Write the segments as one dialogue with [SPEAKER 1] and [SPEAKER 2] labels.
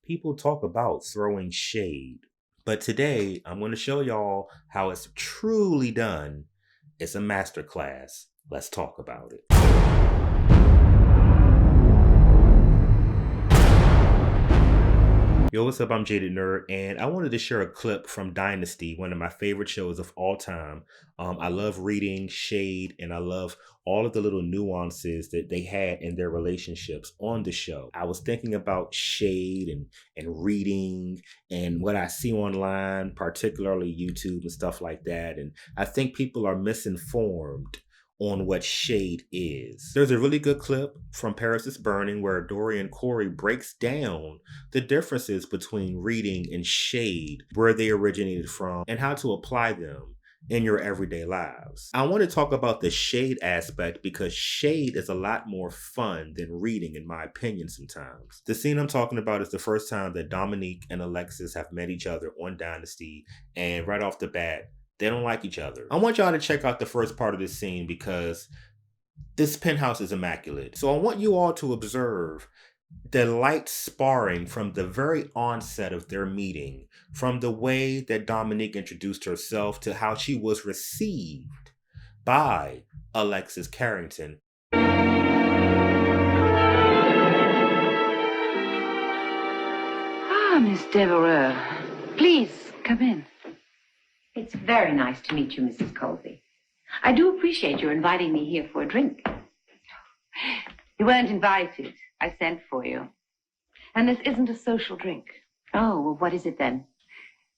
[SPEAKER 1] People talk about throwing shade, but today I'm going to show y'all how it's truly done. It's a masterclass. Let's talk about it. Yo, what's up? I'm Jaded Nerd, and I wanted to share a clip from Dynasty, one of my favorite shows of all time. I love reading shade, and I love all of the little nuances that they had in their relationships on the show. I was thinking about shade and reading and what I see online, particularly YouTube and stuff like that. And I think people are misinformed on what shade is. There's a really good clip from Paris is Burning where Dorian Corey breaks down the differences between reading and shade, where they originated from, and how to apply them in your everyday lives. I want to talk about the shade aspect because shade is a lot more fun than reading, in my opinion, sometimes. The scene I'm talking about is the first time that Dominique and Alexis have met each other on Dynasty, and right off the bat, they don't like each other. I want y'all to check out the first part of this scene because this penthouse is immaculate. So I want you all to observe the light sparring from the very onset of their meeting, from the way that Dominique introduced herself to how she was received by Alexis Carrington.
[SPEAKER 2] Ah, Miss Devereuax. Please, come in.
[SPEAKER 3] It's very nice to meet you, Mrs. Colby. I do appreciate your inviting me here for a drink.
[SPEAKER 2] You weren't invited. I sent for you. And this isn't a social drink.
[SPEAKER 3] Oh, well, what is it then?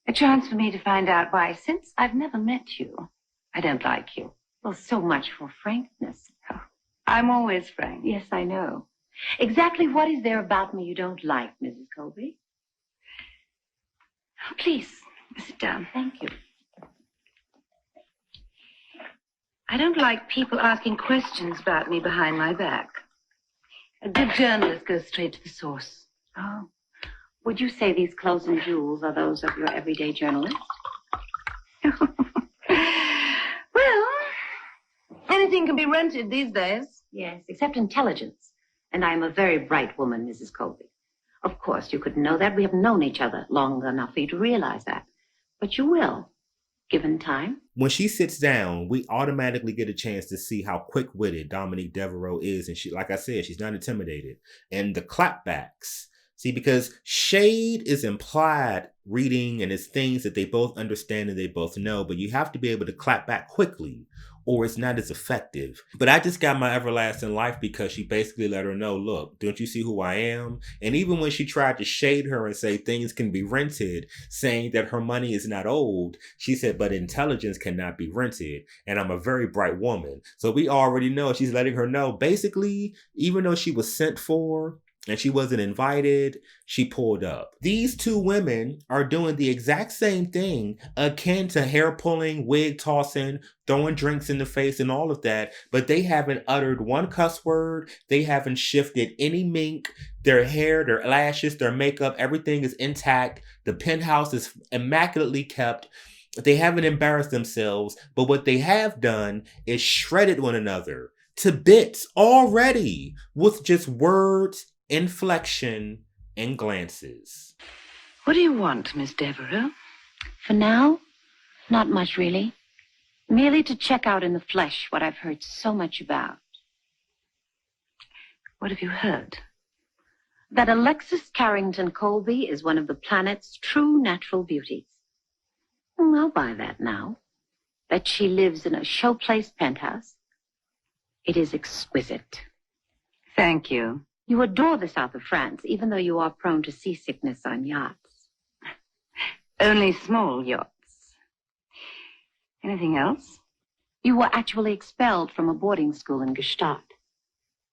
[SPEAKER 2] A chance for me to find out why, since I've never met you, I don't like you.
[SPEAKER 3] Well, so much for frankness.
[SPEAKER 2] Oh, I'm always frank.
[SPEAKER 3] Yes, I know. Exactly what is there about me you don't like, Mrs. Colby?
[SPEAKER 2] Oh, please, sit down.
[SPEAKER 3] Thank you.
[SPEAKER 2] I don't like people asking questions about me behind my back. A good journalist goes straight to the source.
[SPEAKER 3] Oh. Would you say these clothes and jewels are those of your everyday journalist?
[SPEAKER 2] Well, anything can be rented these days.
[SPEAKER 3] Yes, except intelligence. And I am a very bright woman, Mrs. Colby. Of course, you couldn't know that. We have known each other long enough for you to realize that. But you will, given time.
[SPEAKER 1] When she sits down, we automatically get a chance to see how quick-witted Dominique Devereuax is. And she, like I said, she's not intimidated. And the clapbacks. See, because shade is implied reading and it's things that they both understand and they both know, but you have to be able to clap back quickly or it's not as effective. But I just got my everlasting life because she basically let her know, look, don't you see who I am? And even when she tried to shade her and say things can be rented, saying that her money is not old, she said, but intelligence cannot be rented. And I'm a very bright woman. So we already know she's letting her know, basically, even though she was sent for, and she wasn't invited, she pulled up. These two women are doing the exact same thing, akin to hair pulling, wig tossing, throwing drinks in the face and all of that, but they haven't uttered one cuss word. They haven't shifted any mink. Their hair, their lashes, their makeup, everything is intact. The penthouse is immaculately kept. They haven't embarrassed themselves, but what they have done is shredded one another to bits already with just words, inflection, and glances.
[SPEAKER 2] What do you want, Miss Devereuax?
[SPEAKER 3] For now, not much really. Merely to check out in the flesh what I've heard so much about.
[SPEAKER 2] What have you heard?
[SPEAKER 3] That Alexis Carrington Colby is one of the planet's true natural beauties. I'll buy that now. That she lives in a showplace penthouse. It is exquisite.
[SPEAKER 2] Thank you.
[SPEAKER 3] You adore the south of France, even though you are prone to seasickness on yachts.
[SPEAKER 2] Only small yachts. Anything else?
[SPEAKER 3] You were actually expelled from a boarding school in Gstaad.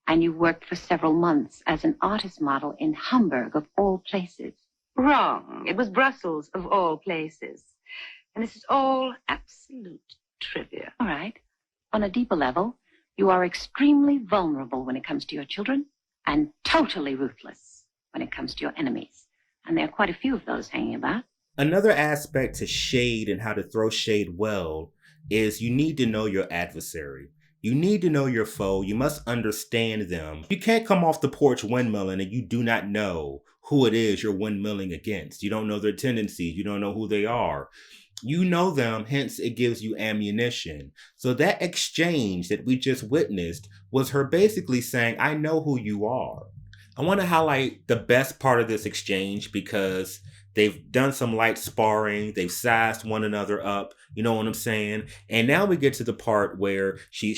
[SPEAKER 3] And you worked for several months as an artist model in Hamburg, of all places.
[SPEAKER 2] Wrong. It was Brussels, of all places. And this is all absolute trivia.
[SPEAKER 3] All right. On a deeper level, you are extremely vulnerable when it comes to your children and totally ruthless when it comes to your enemies. And there are quite a few of those hanging about.
[SPEAKER 1] Another aspect to shade and how to throw shade well is you need to know your adversary. You need to know your foe. You must understand them. You can't come off the porch windmilling and you do not know who it is you're windmilling against. You don't know their tendencies. You don't know who they are. You know them, hence it gives you ammunition. So that exchange that we just witnessed was her basically saying, I know who you are. I want to highlight the best part of this exchange because they've done some light sparring. They've sized one another up. You know what I'm saying? And now we get to the part where she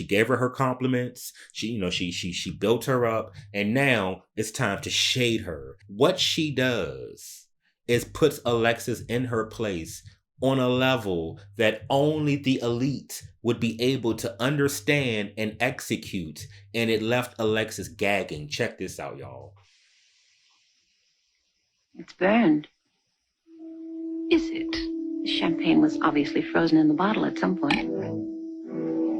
[SPEAKER 1] gave her compliments. She built her up, and now it's time to shade her. What she does is puts Alexis in her place on a level that only the elite would be able to understand and execute. And it left Alexis gagging. Check this out, y'all.
[SPEAKER 3] It's burned.
[SPEAKER 2] Is it?
[SPEAKER 3] The champagne was obviously frozen in the bottle at some point.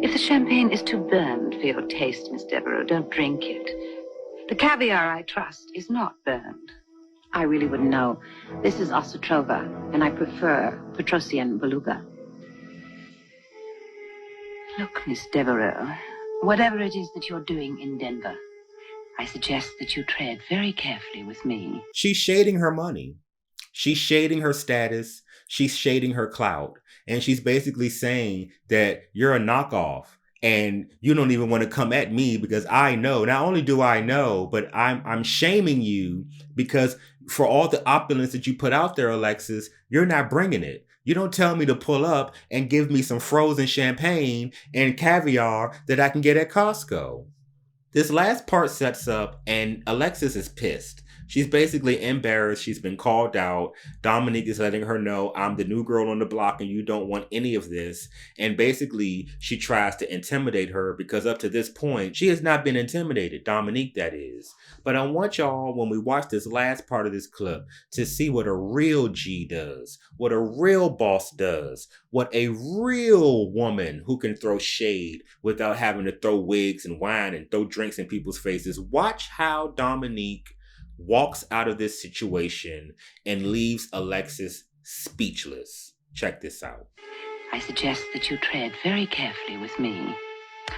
[SPEAKER 2] If the champagne is too burned for your taste, Miss Devereux, don't drink it. The caviar, I trust, is not burned.
[SPEAKER 3] I really wouldn't know. This is Osotrova, and I prefer Petrosian Beluga.
[SPEAKER 2] Look, Miss Devereux, whatever it is that you're doing in Denver, I suggest that you tread very carefully with me.
[SPEAKER 1] She's shading her money. She's shading her status. She's shading her clout. And she's basically saying that you're a knockoff. And you don't even want to come at me because I know. Not only do I know, but I'm shaming you because for all the opulence that you put out there, Alexis, you're not bringing it. You don't tell me to pull up and give me some frozen champagne and caviar that I can get at Costco. This last part sets up and Alexis is pissed. She's basically embarrassed. She's been called out. Dominique is letting her know, I'm the new girl on the block and you don't want any of this. And basically, she tries to intimidate her because up to this point, she has not been intimidated. Dominique, that is. But I want y'all, when we watch this last part of this clip, to see what a real G does, what a real boss does, what a real woman who can throw shade without having to throw wigs and wine and throw drinks in people's faces. Watch how Dominique walks out of this situation and leaves Alexis speechless. Check this out.
[SPEAKER 2] I suggest that you tread very carefully with me.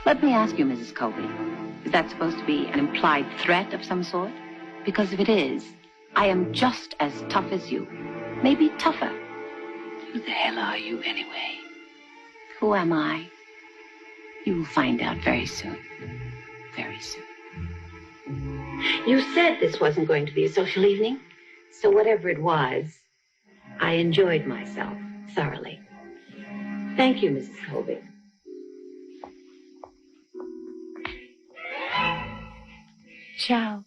[SPEAKER 3] Let me ask you, Mrs. Colby, is that supposed to be an implied threat of some sort? Because if it is, I am just as tough as you. Maybe tougher.
[SPEAKER 2] Who the hell are you anyway?
[SPEAKER 3] Who am I? You will find out very soon. Very soon. You said this wasn't going to be a social evening, so whatever it was, I enjoyed myself thoroughly. Thank you, Mrs. Colby. Ciao.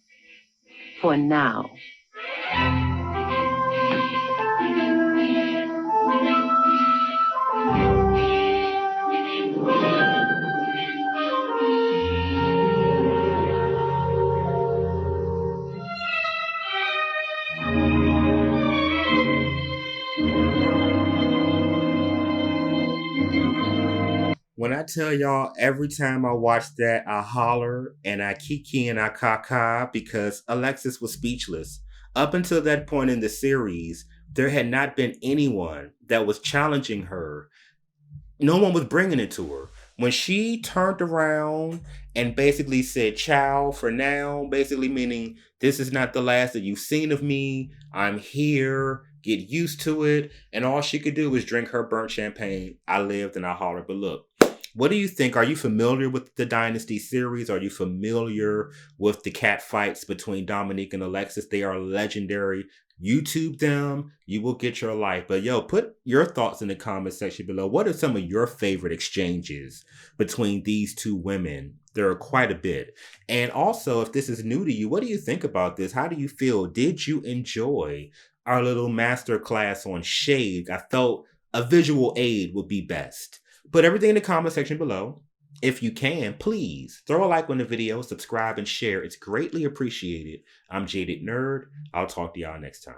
[SPEAKER 3] For now.
[SPEAKER 1] When I tell y'all, every time I watch that, I holler and I kiki and I caca because Alexis was speechless. Up until that point in the series, there had not been anyone that was challenging her. No one was bringing it to her. When she turned around and basically said, ciao for now, basically meaning this is not the last that you've seen of me. I'm here. Get used to it. And all she could do was drink her burnt champagne. I lived and I hollered. But look, what do you think? Are you familiar with the Dynasty series? Are you familiar with the cat fights between Dominique and Alexis? They are legendary. YouTube them. You will get your life. But yo, put your thoughts in the comment section below. What are some of your favorite exchanges between these two women? There are quite a bit. And also, if this is new to you, what do you think about this? How do you feel? Did you enjoy our little masterclass on shade? I felt a visual aid would be best. Put everything in the comment section below. If you can, please throw a like on the video, subscribe, and share. It's greatly appreciated. I'm Jaded Nerd. I'll talk to y'all next time.